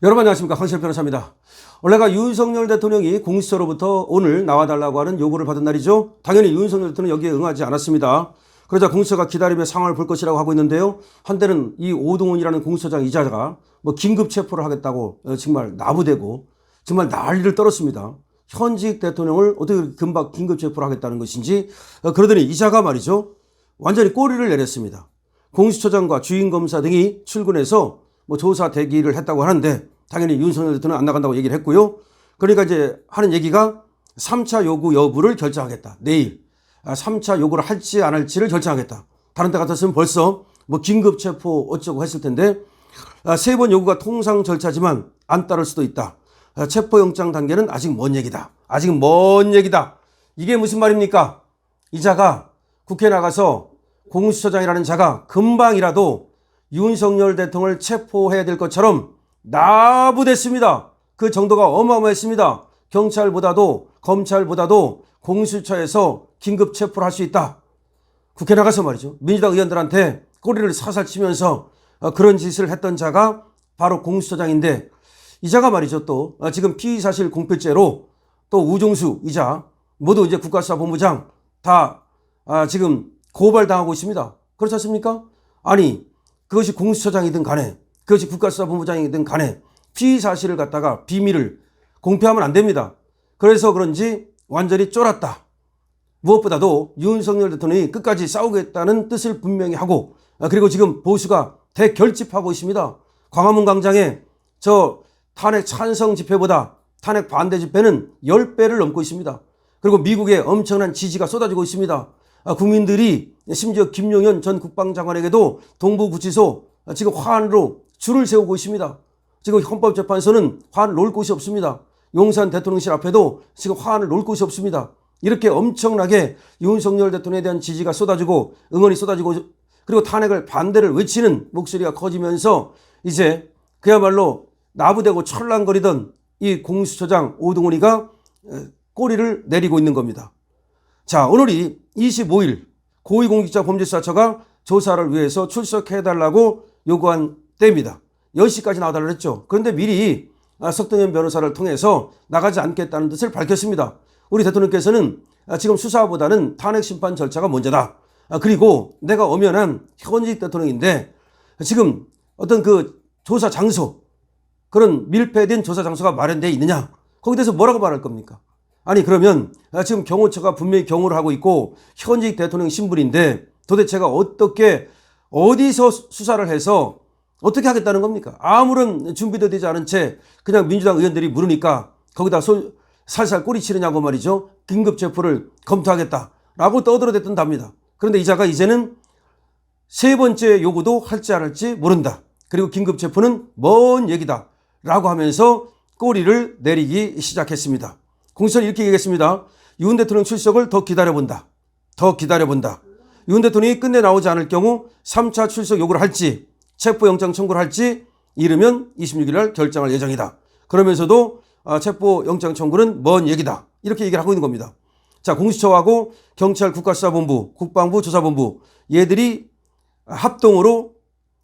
여러분 안녕하십니까, 황시열 변호사입니다. 원래가 윤석열 대통령이 공수처로부터 오늘 나와달라고 하는 요구를 받은 날이죠. 당연히 윤석열 대통령은 여기에 응하지 않았습니다. 그러자 공수처가 기다리며 상황을 볼 것이라고 하고 있는데요. 한때는 이 오동훈이라는 공수처장 이자가 긴급 체포를 하겠다고 정말 나부대고 정말 난리를 떨었습니다. 현직 대통령을 어떻게 금방 긴급 체포를 하겠다는 것인지. 그러더니 이자가 말이죠, 완전히 꼬리를 내렸습니다. 공수처장과 주임검사 등이 출근해서 조사 대기를 했다고 하는데 당연히 윤석열 대통령은 안 나간다고 얘기를 했고요. 그러니까 이제 하는 얘기가 3차 요구 여부를 결정하겠다. 내일 3차 요구를 할지 안 할지를 결정하겠다. 다른 데 같았으면 벌써 긴급 체포 어쩌고 했을 텐데, 세 번 요구가 통상 절차지만 안 따를 수도 있다. 체포영장 단계는 아직 먼 얘기다. 아직 먼 얘기다. 이게 무슨 말입니까? 이 자가 국회에 나가서 공수처장이라는 자가 금방이라도 윤석열 대통령을 체포해야 될 것처럼 나부됐습니다. 그 정도가 어마어마했습니다. 경찰보다도 검찰보다도 공수처에서 긴급 체포를 할 수 있다. 국회 나가서 말이죠, 민주당 의원들한테 꼬리를 사살 치면서 그런 짓을 했던 자가 바로 공수처장인데, 이 자가 말이죠, 또 지금 피의사실 공표죄로 또 우종수 이자 모두 이제 국가수사본부장 다 지금 고발당하고 있습니다. 그렇지 않습니까? 아니, 그것이 공수처장이든 간에 그것이 국가수사본부장이든 간에 피의사실을 갖다가 비밀을 공표하면 안 됩니다. 그래서 그런지 완전히 쫄았다. 무엇보다도 윤석열 대통령이 끝까지 싸우겠다는 뜻을 분명히 하고, 그리고 지금 보수가 대결집하고 있습니다. 광화문 광장에 저 탄핵 찬성 집회보다 탄핵 반대 집회는 10배를 넘고 있습니다. 그리고 미국에 엄청난 지지가 쏟아지고 있습니다. 국민들이 심지어 김용현 전 국방장관에게도 동부구치소 지금 화환으로 줄을 세우고 있습니다. 지금 헌법재판소는 화환을 놓을 곳이 없습니다. 용산 대통령실 앞에도 지금 화환을 놓을 곳이 없습니다. 이렇게 엄청나게 윤석열 대통령에 대한 지지가 쏟아지고 응원이 쏟아지고, 그리고 탄핵을 반대를 외치는 목소리가 커지면서 이제 그야말로 나부대고 철랑거리던 이 공수처장 오동훈이가 꼬리를 내리고 있는 겁니다. 자, 오늘이 25일 고위공직자범죄수사처가 조사를 위해서 출석해달라고 요구한 때입니다. 10시까지 나와달라고 했죠. 그런데 미리 석동현 변호사를 통해서 나가지 않겠다는 뜻을 밝혔습니다. 우리 대통령께서는 지금 수사보다는 탄핵심판 절차가 먼저다. 그리고 내가 엄연한 현직 대통령인데 지금 어떤 그 조사 장소, 그런 밀폐된 조사 장소가 마련되어 있느냐, 거기에 대해서 뭐라고 말할 겁니까? 아니, 그러면 지금 경호처가 분명히 경호를 하고 있고 현직 대통령 신분인데 도대체가 어떻게 어디서 수사를 해서 어떻게 하겠다는 겁니까? 아무런 준비도 되지 않은 채 그냥 민주당 의원들이 물으니까 거기다 살살 꼬리 치느냐고 말이죠. 긴급 체포를 검토하겠다라고 떠들어댔던답니다. 그런데 이 자가 이제는 세 번째 요구도 할지 안 할지 모른다. 그리고 긴급 체포는 먼 얘기다 라고 하면서 꼬리를 내리기 시작했습니다. 공수처는 이렇게 얘기했습니다. 윤 대통령 출석을 더 기다려본다. 더 기다려본다. 윤 대통령이 끝내 나오지 않을 경우 3차 출석 요구를 할지 체포영장 청구를 할지 이르면 26일 날 결정할 예정이다. 그러면서도 체포영장 청구는 먼 얘기다. 이렇게 얘기를 하고 있는 겁니다. 자, 공수처하고 경찰 국가수사본부, 국방부 조사본부 얘들이 합동으로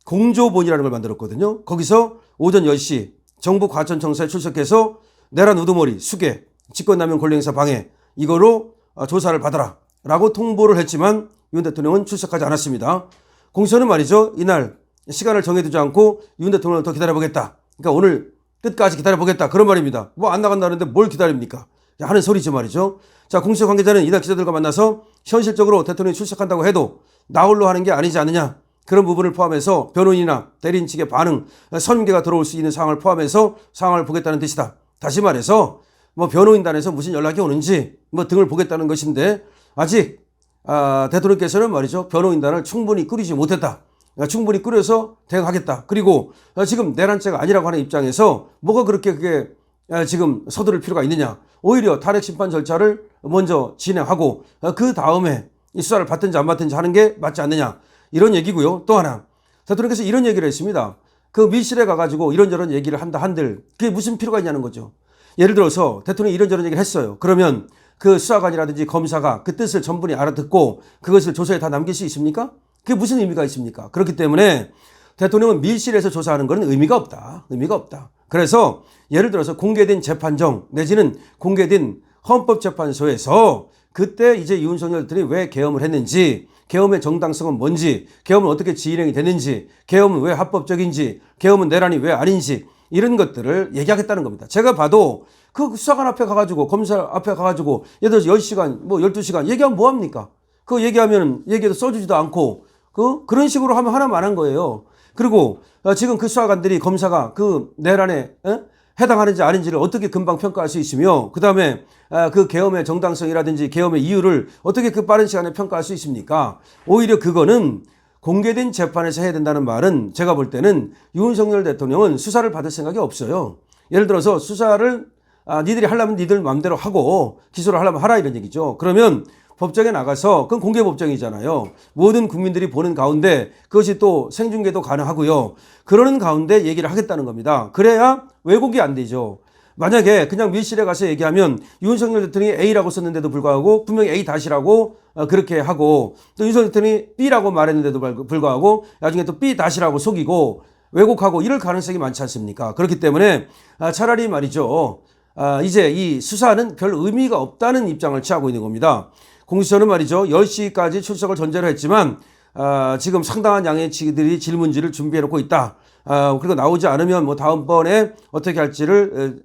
공조본이라는 걸 만들었거든요. 거기서 오전 10시 정부 과천청사에 출석해서 내란 우두머리, 수괴, 직권남용 권리행사 방해 이거로 조사를 받아라 라고 통보를 했지만 윤 대통령은 출석하지 않았습니다. 공수처는 말이죠, 이날 시간을 정해두지 않고 윤 대통령을 더 기다려보겠다. 그러니까 오늘 끝까지 기다려보겠다, 그런 말입니다. 안 나간다는데 뭘 기다립니까? 하는 소리죠 말이죠. 자, 공수처 관계자는 이날 기자들과 만나서 현실적으로 대통령이 출석한다고 해도 나홀로 하는 게 아니지 않느냐, 그런 부분을 포함해서 변호인이나 대리인 측의 반응, 선계가 들어올 수 있는 상황을 포함해서 상황을 보겠다는 뜻이다. 다시 말해서 변호인단에서 무슨 연락이 오는지 등을 보겠다는 것인데, 아직 대통령께서는 말이죠, 변호인단을 충분히 꾸리지 못했다. 충분히 꾸려서 대응하겠다. 그리고 지금 내란죄가 아니라고 하는 입장에서 뭐가 그렇게 그게 지금 서두를 필요가 있느냐. 오히려 탄핵심판 절차를 먼저 진행하고 그 다음에 이 수사를 받든지 안 받든지 하는 게 맞지 않느냐, 이런 얘기고요. 또 하나, 대통령께서 이런 얘기를 했습니다. 그 밀실에 가가지고 이런저런 얘기를 한다 한들 그게 무슨 필요가 있냐는 거죠. 예를 들어서 대통령이 이런저런 얘기를 했어요. 그러면 그 수사관이라든지 검사가 그 뜻을 전분히 알아듣고 그것을 조서에 다 남길 수 있습니까? 그게 무슨 의미가 있습니까? 그렇기 때문에 대통령은 밀실에서 조사하는 것은 의미가 없다. 의미가 없다. 그래서 예를 들어서 공개된 재판정 내지는 공개된 헌법재판소에서 그때 이제 윤석열 대통령이 왜 계엄을 했는지, 계엄의 정당성은 뭔지, 계엄은 어떻게 지휘령이 됐는지, 계엄은 왜 합법적인지, 계엄은 내란이 왜 아닌지 이런 것들을 얘기하겠다는 겁니다. 제가 봐도 그 수사관 앞에 가가지고 검사 앞에 가가지고 예를 들어서 10시간 뭐 12시간 얘기하면 뭐합니까? 그거 얘기하면 얘기해도 써주지도 않고 그런 식으로 하면 하나만 한 거예요. 그리고 지금 그 수사관들이 검사가 그 내란에 해당하는지 아닌지를 어떻게 금방 평가할 수 있으며 그 다음에 그 계엄의 정당성이라든지 계엄의 이유를 어떻게 그 빠른 시간에 평가할 수 있습니까? 오히려 그거는 공개된 재판에서 해야 된다는 말은 제가 볼 때는 윤석열 대통령은 수사를 받을 생각이 없어요. 예를 들어서 수사를 니들이 하려면 니들 마음대로 하고 기소를 하려면 하라 이런 얘기죠. 그러면 법정에 나가서 그건 공개법정이잖아요. 모든 국민들이 보는 가운데 그것이 또 생중계도 가능하고요. 그러는 가운데 얘기를 하겠다는 겁니다. 그래야 왜곡이 안 되죠. 만약에 그냥 밀실에 가서 얘기하면 윤석열 대통령이 A라고 썼는데도 불구하고 분명히 A-라고 그렇게 하고 또 윤석열 대통령이 B라고 말했는데도 불구하고 나중에 또 B-라고 속이고 왜곡하고 이럴 가능성이 많지 않습니까? 그렇기 때문에 차라리 말이죠. 이제 이 수사는 별 의미가 없다는 입장을 취하고 있는 겁니다. 공수처는 말이죠. 10시까지 출석을 전제로 했지만 지금 상당한 양의 지들이 질문지를 준비해 놓고 있다. 그리고 나오지 않으면 뭐 다음번에 어떻게 할지를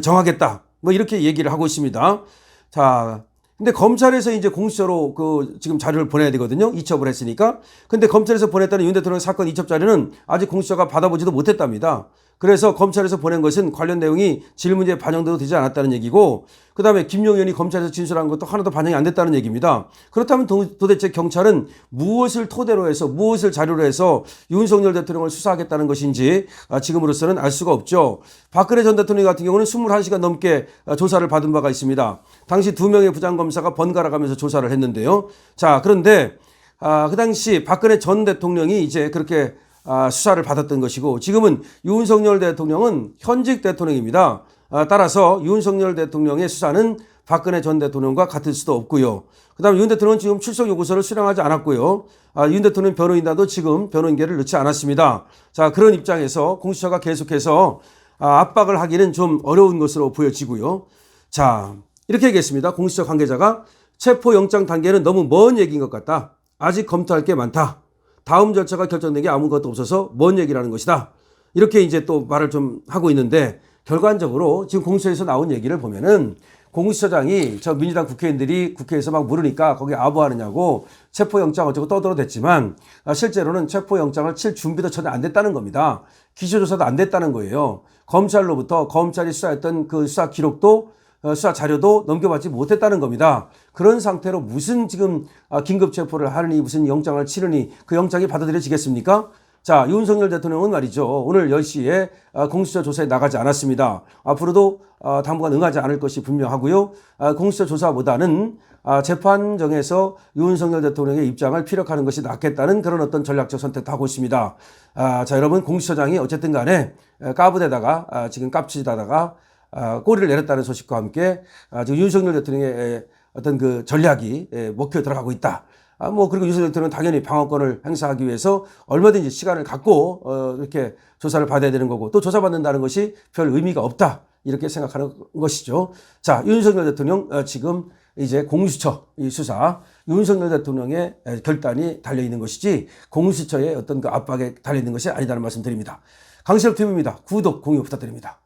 정하겠다. 뭐 이렇게 얘기를 하고 있습니다. 자, 근데 검찰에서 이제 공수처로 지금 자료를 보내야 되거든요. 이첩을 했으니까. 근데 검찰에서 보냈다는 윤 대통령 사건 이첩 자료는 아직 공수처가 받아보지도 못했답니다. 그래서 검찰에서 보낸 것은 관련 내용이 질문지에 반영도 되지 않았다는 얘기고 그 다음에 김용현이 검찰에서 진술한 것도 하나도 반영이 안 됐다는 얘기입니다. 그렇다면 도대체 경찰은 무엇을 토대로 해서 무엇을 자료로 해서 윤석열 대통령을 수사하겠다는 것인지 지금으로서는 알 수가 없죠. 박근혜 전 대통령 같은 경우는 21시간 넘게 조사를 받은 바가 있습니다. 당시 2명의 부장검사가 번갈아 가면서 조사를 했는데요. 자, 그런데 그 당시 박근혜 전 대통령이 이제 그렇게 수사를 받았던 것이고 지금은 윤석열 대통령은 현직 대통령입니다. 따라서 윤석열 대통령의 수사는 박근혜 전 대통령과 같을 수도 없고요. 그 다음에 윤 대통령은 지금 출석 요구서를 수령하지 않았고요. 윤 대통령 변호인단도 지금 변호인계를 넣지 않았습니다. 자, 그런 입장에서 공수처가 계속해서 압박을 하기는 좀 어려운 것으로 보여지고요. 자, 이렇게 얘기했습니다. 공수처 관계자가 체포영장 단계는 너무 먼 얘기인 것 같다. 아직 검토할 게 많다. 다음 절차가 결정된 게 아무것도 없어서 뭔 얘기라는 것이다. 이렇게 이제 또 말을 좀 하고 있는데 결과적으로 지금 공수처에서 나온 얘기를 보면은 공수처장이 저 민주당 국회의원들이 국회에서 막 물으니까 거기 아부하느냐고 체포영장 어쩌고 떠들어댔지만 실제로는 체포영장을 칠 준비도 전혀 안 됐다는 겁니다. 기초조사도 안 됐다는 거예요. 검찰로부터 검찰이 수사했던 그 수사 기록도 수사 자료도 넘겨받지 못했다는 겁니다. 그런 상태로 무슨 지금 긴급 체포를 하느니 무슨 영장을 치르니 그 영장이 받아들여지겠습니까? 자, 윤석열 대통령은 말이죠. 오늘 10시에 공수처 조사에 나가지 않았습니다. 앞으로도 당분간 응하지 않을 것이 분명하고요. 공수처 조사보다는 재판정에서 윤석열 대통령의 입장을 피력하는 것이 낫겠다는 그런 어떤 전략적 선택도 하고 있습니다. 자, 여러분 공수처장이 어쨌든 간에 까부대다가 지금 깝치다가 꼬리를 내렸다는 소식과 함께 지금 윤석열 대통령의 어떤 그 전략이 먹혀에 들어가고 있다. 그리고 윤석열 대통령은 당연히 방어권을 행사하기 위해서 얼마든지 시간을 갖고 이렇게 조사를 받아야 되는 거고 또 조사받는다는 것이 별 의미가 없다. 이렇게 생각하는 것이죠. 자, 윤석열 대통령 지금 이제 공수처 이 수사 윤석열 대통령의 결단이 달려있는 것이지 공수처의 어떤 그 압박에 달려있는 것이 아니다는 말씀 드립니다. 강시혁 TV입니다. 구독, 공유 부탁드립니다.